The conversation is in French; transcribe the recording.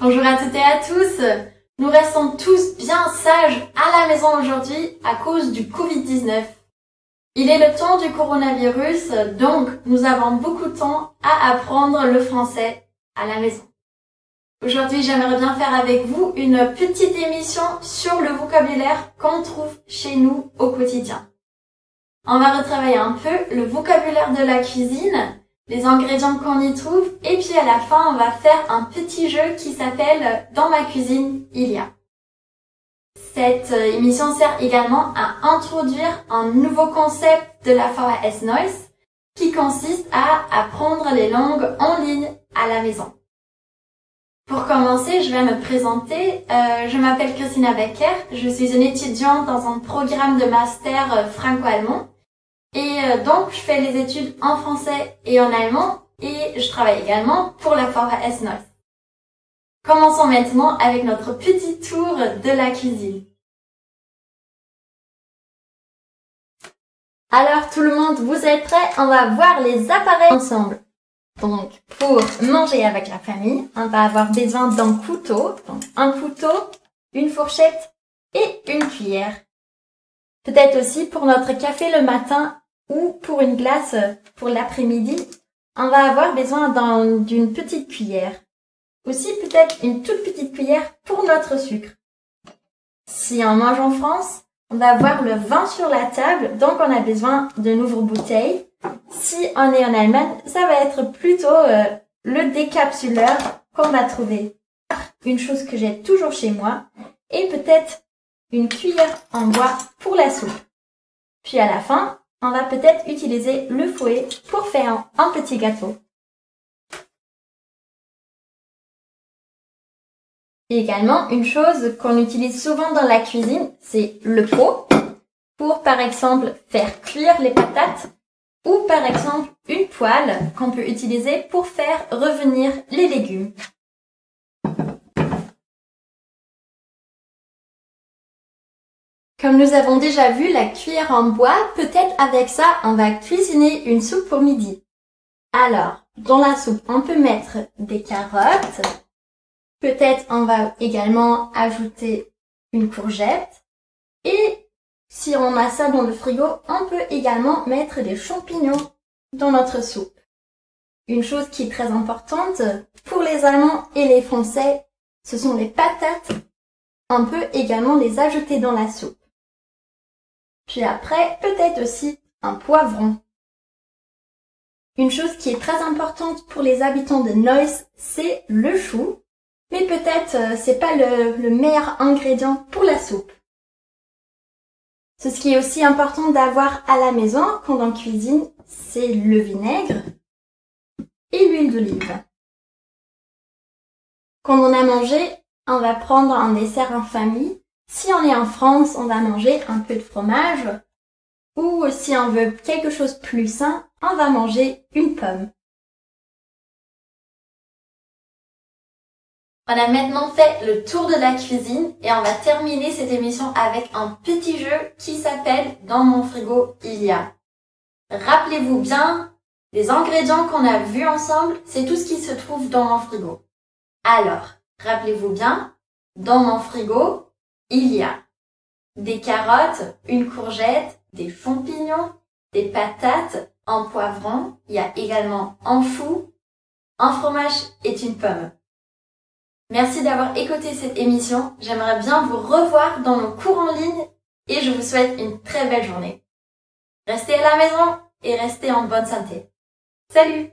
Bonjour à toutes et à tous. Nous restons tous bien sages à la maison aujourd'hui à cause du Covid-19. Il est le temps du coronavirus, donc nous avons beaucoup de temps à apprendre le français à la maison. Aujourd'hui, j'aimerais bien faire avec vous une petite émission sur le vocabulaire qu'on trouve chez nous au quotidien. On va retravailler un peu le vocabulaire de la cuisine, les ingrédients qu'on y trouve, et puis à la fin, on va faire un petit jeu qui s'appelle « Dans ma cuisine, il y a ». Cette émission sert également à introduire un nouveau concept de la VHS Noise qui consiste à apprendre les langues en ligne à la maison. Pour commencer, je vais me présenter. Je m'appelle Christina Becker, je suis une étudiante dans un programme de master franco-allemand. Et donc, je fais les études en français et en allemand et je travaille également pour la VHS Noise. Commençons maintenant avec notre petit tour de la cuisine. Alors tout le monde, vous êtes prêts? On va voir les appareils ensemble. Donc, pour manger avec la famille, on va avoir besoin d'un couteau. Donc, un couteau, une fourchette et une cuillère. Peut-être aussi pour notre café le matin ou pour une glace pour l'après-midi, on va avoir besoin d'une petite cuillère. Aussi peut-être une toute petite cuillère pour notre sucre. Si on mange en France, on va avoir le vin sur la table, donc on a besoin d'une ouvre-bouteille. Si on est en Allemagne, ça va être plutôt le décapsuleur qu'on va trouver. Une chose que j'ai toujours chez moi, et peut-être une cuillère en bois pour la soupe. Puis à la fin, on va peut-être utiliser le fouet pour faire un petit gâteau. Et également, une chose qu'on utilise souvent dans la cuisine, c'est le pot pour, par exemple, faire cuire les patates ou, par exemple, une poêle qu'on peut utiliser pour faire revenir les légumes. Comme nous avons déjà vu la cuillère en bois, peut-être avec ça, on va cuisiner une soupe pour midi. Alors, dans la soupe, on peut mettre des carottes. Peut-être on va également ajouter une courgette. Et si on a ça dans le frigo, on peut également mettre des champignons dans notre soupe. Une chose qui est très importante pour les Allemands et les Français, ce sont les patates. On peut également les ajouter dans la soupe. Puis après, peut-être aussi un poivron. Une chose qui est très importante pour les habitants de Neuss, c'est le chou. Mais peut-être c'est pas le meilleur ingrédient pour la soupe. Ce qui est aussi important d'avoir à la maison quand on cuisine, c'est le vinaigre et l'huile d'olive. Quand on a mangé, on va prendre un dessert en famille. Si on est en France, on va manger un peu de fromage. Ou si on veut quelque chose de plus sain, on va manger une pomme. On a maintenant fait le tour de la cuisine et on va terminer cette émission avec un petit jeu qui s'appelle « Dans mon frigo, il y a ». Rappelez-vous bien, les ingrédients qu'on a vus ensemble, c'est tout ce qui se trouve dans mon frigo. Alors, rappelez-vous bien, dans mon frigo, il y a des carottes, une courgette, des champignons, des patates, un poivron, il y a également un chou, un fromage et une pomme. Merci d'avoir écouté cette émission. J'aimerais bien vous revoir dans nos cours en ligne et je vous souhaite une très belle journée. Restez à la maison et restez en bonne santé. Salut!